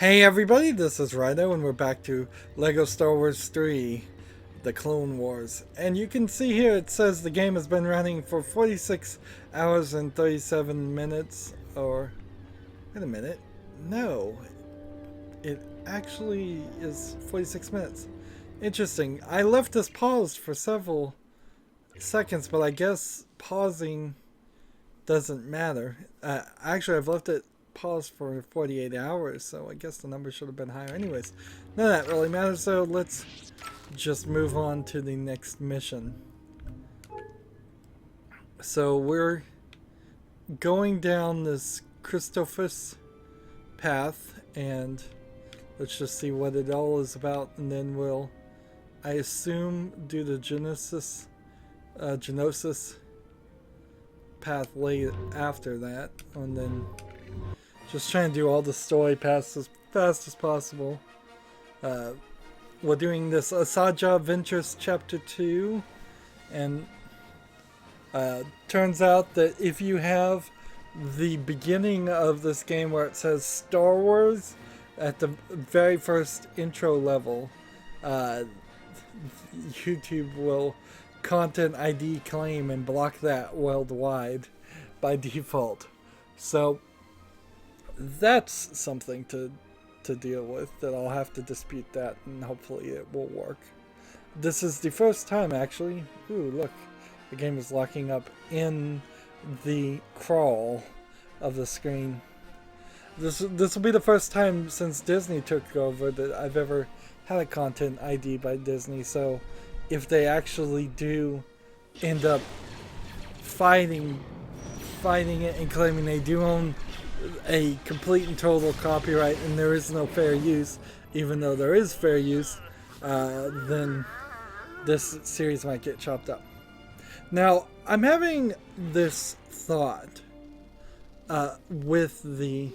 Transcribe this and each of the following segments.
Hey everybody, this is Rydo and we're back to LEGO Star Wars 3, The Clone Wars. And you can see here it says the game has been running for 46 hours and 37 minutes, or... wait a minute. No. It actually is 46 minutes. Interesting. I left this paused for several seconds, but I guess pausing doesn't matter. Actually, I've left it paused for 48 hours, so I guess the number should have been higher. Anyways, none of that really matters, so let's just move on to the next mission. So we're going down this Christophus path, and let's just see what it all is about, and then we'll, I assume, do the Genosis path late after that, and then just trying to do all the story paths as fast as possible. We're doing this Asaja Ventures Chapter 2, and turns out that if you have the beginning of this game where it says Star Wars at the very first intro level, YouTube will content ID claim and block that worldwide by default. So that's something to deal with, that I'll have to dispute that, and hopefully it will work. This is the first time, actually. Ooh, look. The game is locking up in the crawl of the screen. This will be the first time since Disney took over that I've ever had a content ID by Disney, so if they actually do end up fighting it and claiming they do own a complete and total copyright and there is no fair use, even though there is fair use, then this series might get chopped up. Now, I'm having this thought with the...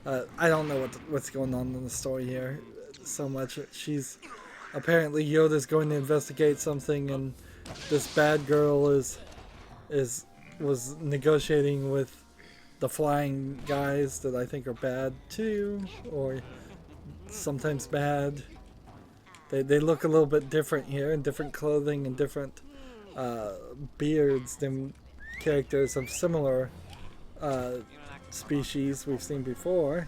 I don't know what's going on in the story here so much. She's... apparently Yoda's going to investigate something, and this bad girl was negotiating with the flying guys that I think are bad too, or sometimes bad. They look a little bit different here, in different clothing and different beards than characters of similar species we've seen before.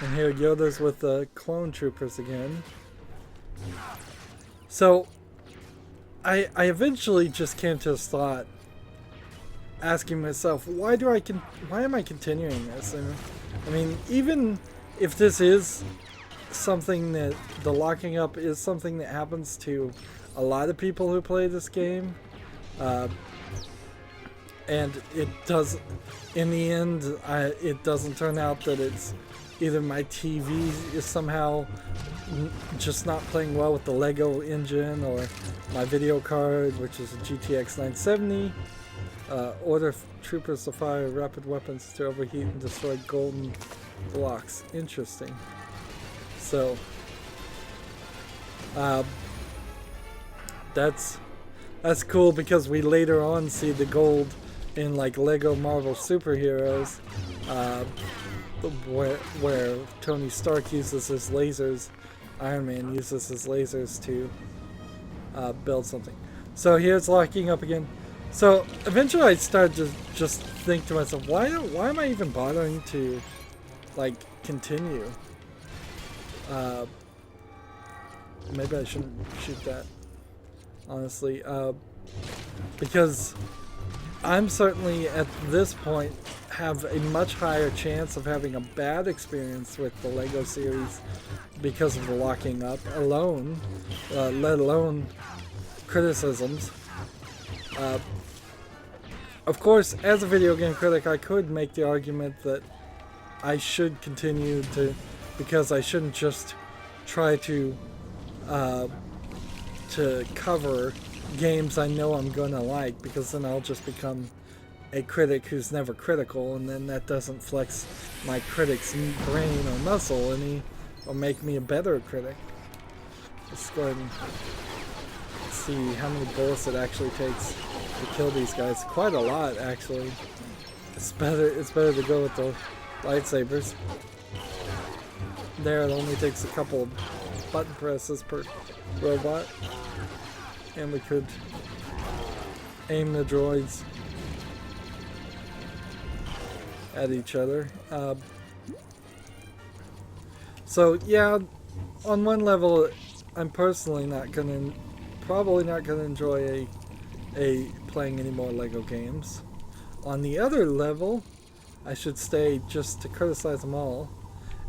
And here Yoda's with the clone troopers again. So I eventually just came to this thought, asking myself, why am I continuing this? And I mean, even if this is something that the locking up is something that happens to a lot of people who play this game, and it does, in the end, it doesn't turn out that it's either my TV is somehow just not playing well with the Lego engine, or my video card, which is a GTX 970, order troopers to fire rapid weapons to overheat and destroy golden blocks. Interesting. So, that's cool, because we later on see the gold in like Lego Marvel Superheroes, where Tony Stark uses his lasers, Iron Man uses his lasers to build something. So here's locking up again. So eventually I started to just think to myself, why am I even bothering to like continue? Maybe I shouldn't shoot that, honestly, because I'm certainly at this point have a much higher chance of having a bad experience with the Lego series because of the locking up alone, let alone criticisms. Of course, as a video game critic, I could make the argument that I should continue to, because I shouldn't just try to cover games I know I'm gonna like, because then I'll just become a critic who's never critical, and then that doesn't flex my critic's brain or muscle any, or make me a better critic. Let's go ahead and see how many bullets it actually takes to kill these guys. Quite a lot, actually. It's better to go with the lightsabers. there, it only takes a couple button presses per robot, and we could aim the droids at each other. So yeah, on one level, I'm personally probably not gonna enjoy playing any more Lego games. On the other level, I should stay just to criticize them all.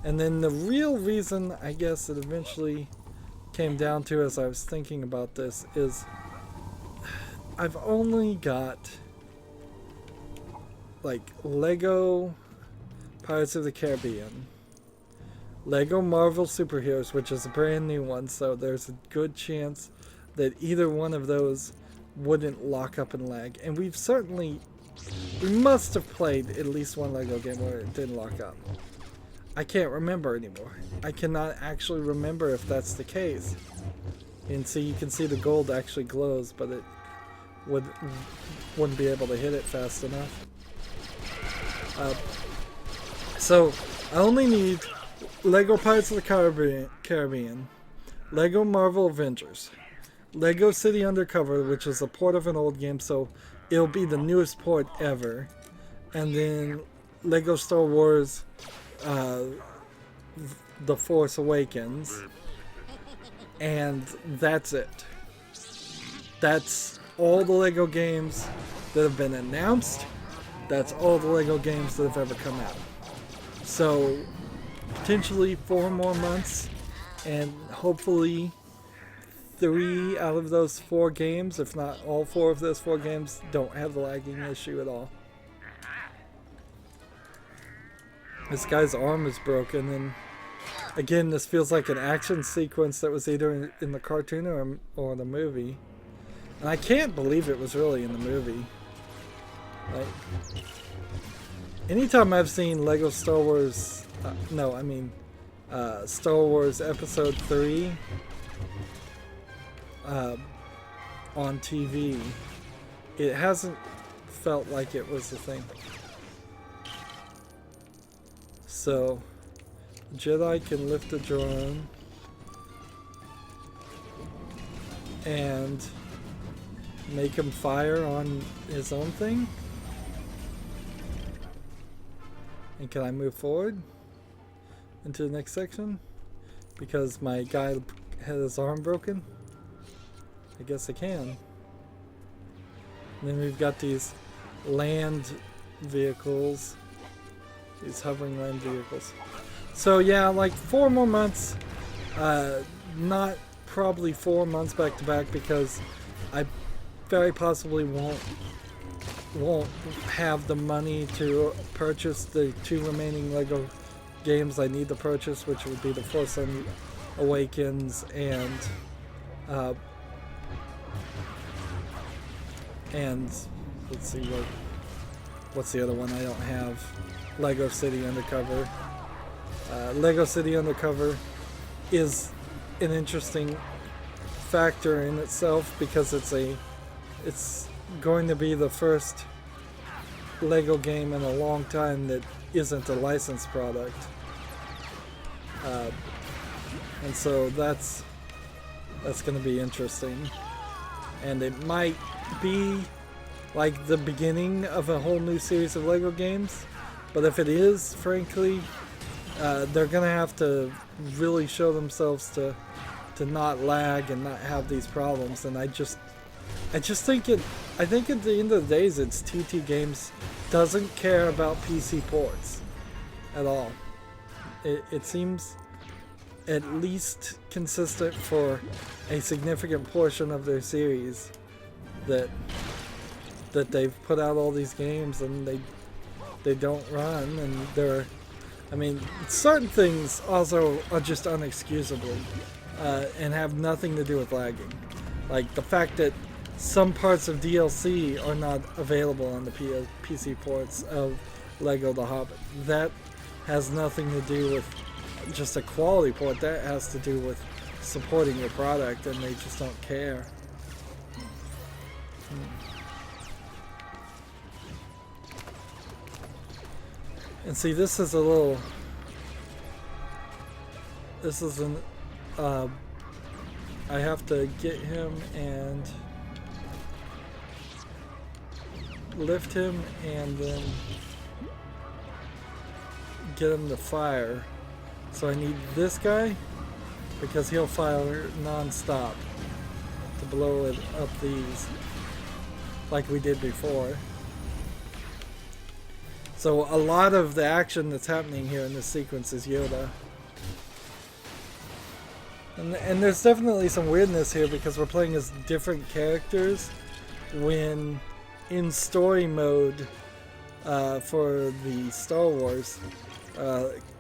And then the real reason I guess it eventually came down to, as I was thinking about this, is I've only got like Lego Pirates of the Caribbean, Lego Marvel Superheroes, which is a brand new one, so there's a good chance that either one of those wouldn't lock up and lag. And we must have played at least one Lego game where it didn't lock up. I can't remember anymore. I cannot actually remember if that's the case. And so you can see the gold actually glows, but it wouldn't be able to hit it fast enough. So I only need Lego Pirates of the Caribbean, Lego Marvel Avengers, Lego City Undercover, which is a port of an old game, so it'll be the newest port ever, and then Lego Star Wars The Force Awakens, and that's it. That's all the Lego games that have been announced. That's all the Lego games that have ever come out. So potentially 4 more months, and hopefully 3 out of those 4 games, if not all 4 of those 4 games, don't have the lagging issue at all. This guy's arm is broken, and again, this feels like an action sequence that was either in the cartoon or the movie. And I can't believe it was really in the movie. Like, anytime I've seen Lego Star Wars, Star Wars Episode 3 on TV, it hasn't felt like it was a thing. So, Jedi can lift a drone and make him fire on his own thing. And can I move forward into the next section? Because my guy had his arm broken? I guess I can. And then we've got these land vehicles. These hovering land vehicles. So yeah, like 4 more months. Not probably 4 months back to back, because I very possibly won't have the money to purchase the 2 remaining Lego games I need to purchase, which would be The Force Awakens and let's see, what's the other one I don't have? Lego City Undercover. Lego City Undercover is an interesting factor in itself, because it's going to be the first Lego game in a long time that isn't a licensed product. And so that's going to be interesting. And it might be like the beginning of a whole new series of Lego games. But if it is, frankly, they're going to have to really show themselves to not lag and not have these problems. And I think at the end of the days, it's TT Games doesn't care about PC ports at all. It seems at least consistent for a significant portion of their series that they've put out all these games and they don't run, and certain things also are just unexcusable and have nothing to do with lagging. Like the fact that some parts of DLC are not available on the PC ports of Lego The Hobbit. That has nothing to do with just a quality port. That has to do with supporting your product, and they just don't care. And see, this is a little this is an I have to get him and lift him and then get him to fire. So I need this guy because he'll fire non-stop to blow it up these like we did before. So a lot of the action that's happening here in this sequence is Yoda. And there's definitely some weirdness here because we're playing as different characters when in story mode for the Star Wars,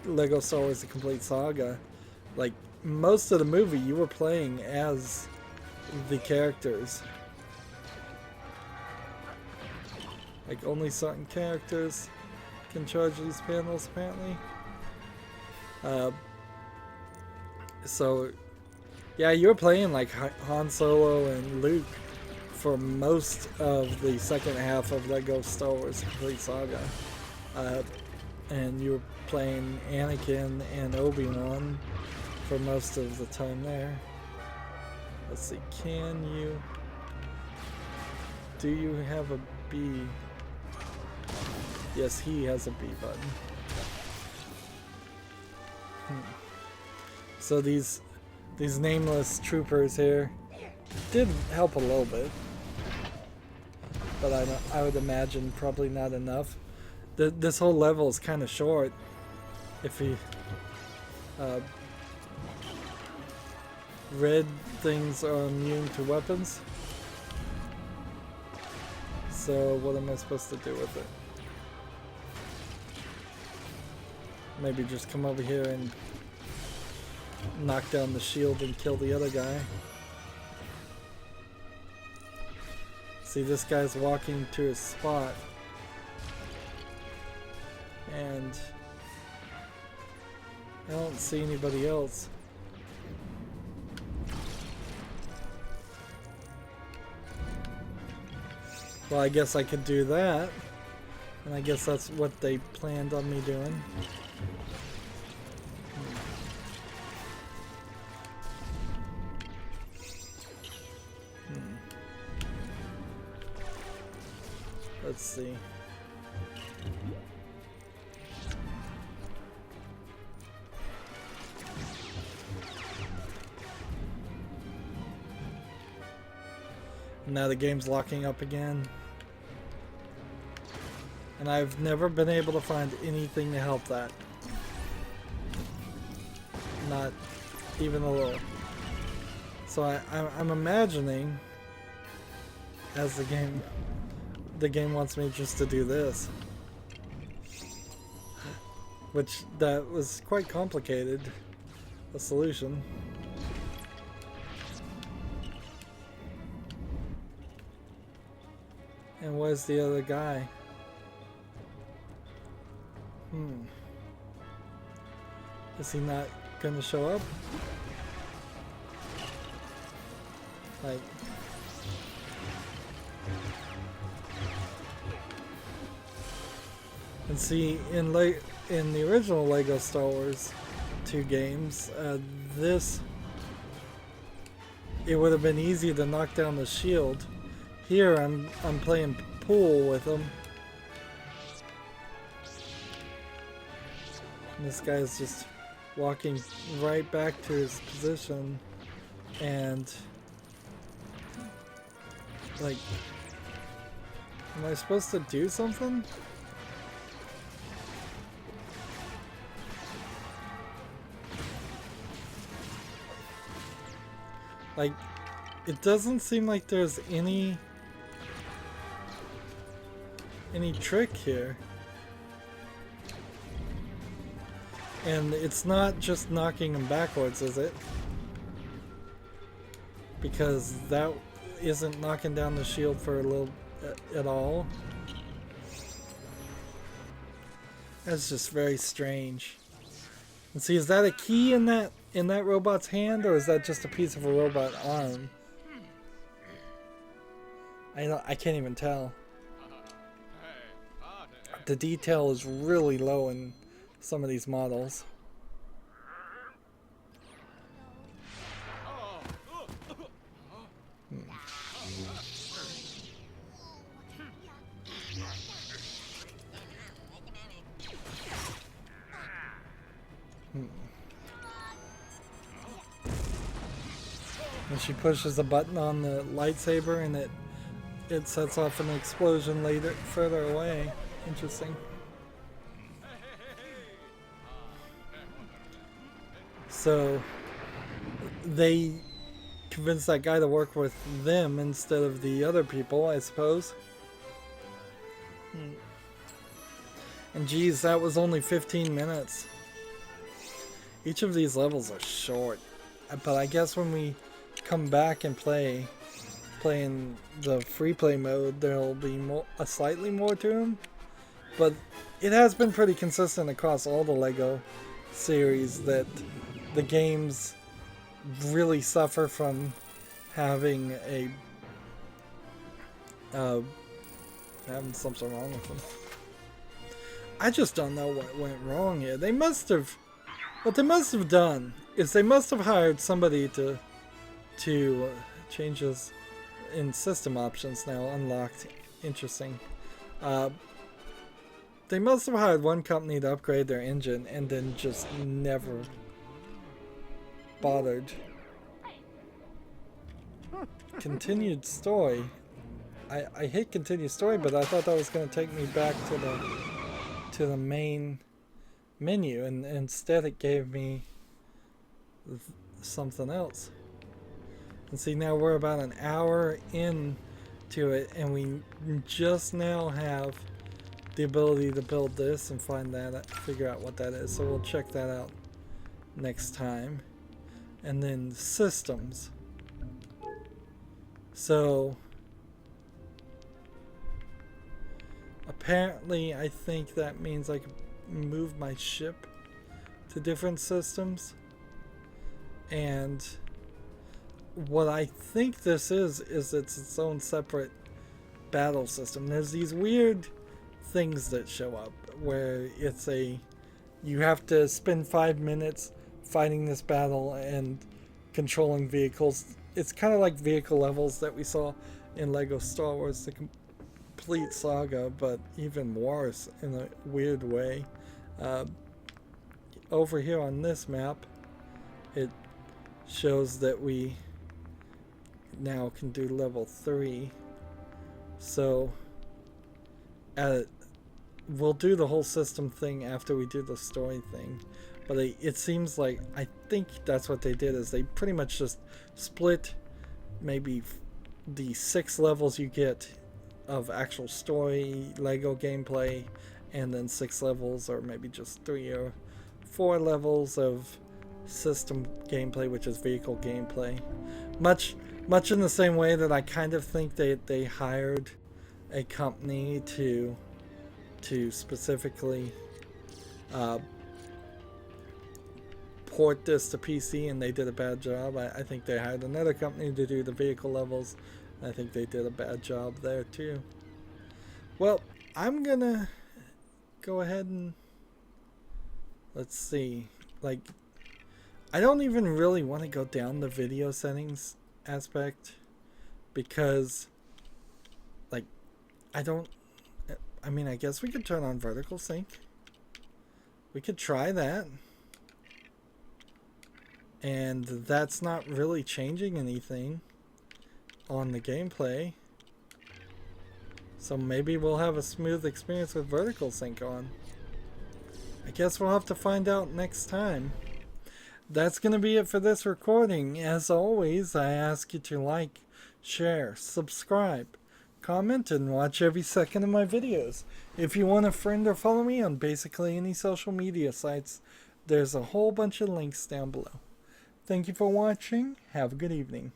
Lego Star Wars The Complete Saga. Like, most of the movie you were playing as the characters. Like, only certain characters can charge these panels, apparently. So, yeah, you were playing like Han Solo and Luke for most of the second half of Lego Star Wars Complete Saga. And you were playing Anakin and Obi-Wan for most of the time there. Let's see, do you have a B? Yes, he has a B button. So these nameless troopers here did help a little bit, but I would imagine probably not enough. This whole level is kind of short. If he red things are immune to weapons. So what am I supposed to do with it? Maybe just come over here and knock down the shield and kill the other guy. See, this guy's walking to his spot. And I don't see anybody else. Well, I guess I could do that. And I guess that's what they planned on me doing. Let's see. Now the game's locking up again. And I've never been able to find anything to help that. Not even a little. So I'm imagining, as the game wants me just to do this. Which, that was quite complicated, a solution. And where's the other guy? Is he not gonna show up? Like... And see, in the original Lego Star Wars 2 games, it would have been easy to knock down the shield. Here I'm playing pool with him. And this guy's just walking right back to his position, and like, am I supposed to do something? Like, it doesn't seem like there's any trick here. And it's not just knocking him backwards, is it? Because that isn't knocking down the shield for a little at all. That's just very strange. And see, is that a key in that robot's hand, or is that just a piece of a robot arm? I can't even tell. The detail is really low in some of these models. And she pushes a button on the lightsaber and it sets off an explosion later further away. Interesting. So they convinced that guy to work with them instead of the other people, I suppose. And geez, that was only 15 minutes. Each of these levels are short. But I guess when we come back and play in the free play mode, there'll be slightly more to them. But it has been pretty consistent across all the LEGO series that the games really suffer from having having something wrong with them. I just don't know what went wrong here. What they must have done is they must have hired somebody to changes in system options now unlocked. Interesting. They must have hired one company to upgrade their engine and then just never bothered. Continued story. I hit continue story, but I thought that was going to take me back to the main menu, and instead it gave me something else. And see, now we're about an hour into it, and we just now have the ability to build this and find that, figure out what that is. So we'll check that out next time. And then systems. So apparently I think that means I can move my ship to different systems. And what I think this is it's its own separate battle system. There's these weird things that show up where you have to spend 5 minutes fighting this battle and controlling vehicles. It's kind of like vehicle levels that we saw in LEGO Star Wars, the complete saga, but even worse in a weird way. Over here on this map, it shows that we now can do level 3. So we'll do the whole system thing after we do the story thing. But it seems like, I think that's what they did, is they pretty much just split maybe the 6 levels you get of actual story LEGO gameplay, and then 6 levels, or maybe just 3 or 4 levels of system gameplay, which is vehicle gameplay. Much in the same way that I kind of think they hired a company to specifically port this to PC, and they did a bad job. I think they hired another company to do the vehicle levels. I think they did a bad job there too. Well, I'm gonna go ahead and let's see. Like, I don't even really want to go down the video settings aspect because, like, I mean, I guess we could turn on vertical sync. We could try that. And that's not really changing anything on the gameplay. So maybe we'll have a smooth experience with vertical sync on. I guess we'll have to find out next time. That's going to be it for this recording. As always, I ask you to like, share, subscribe, comment, and watch every second of my videos. If you want to friend or follow me on basically any social media sites, there's a whole bunch of links down below. Thank you for watching. Have a good evening.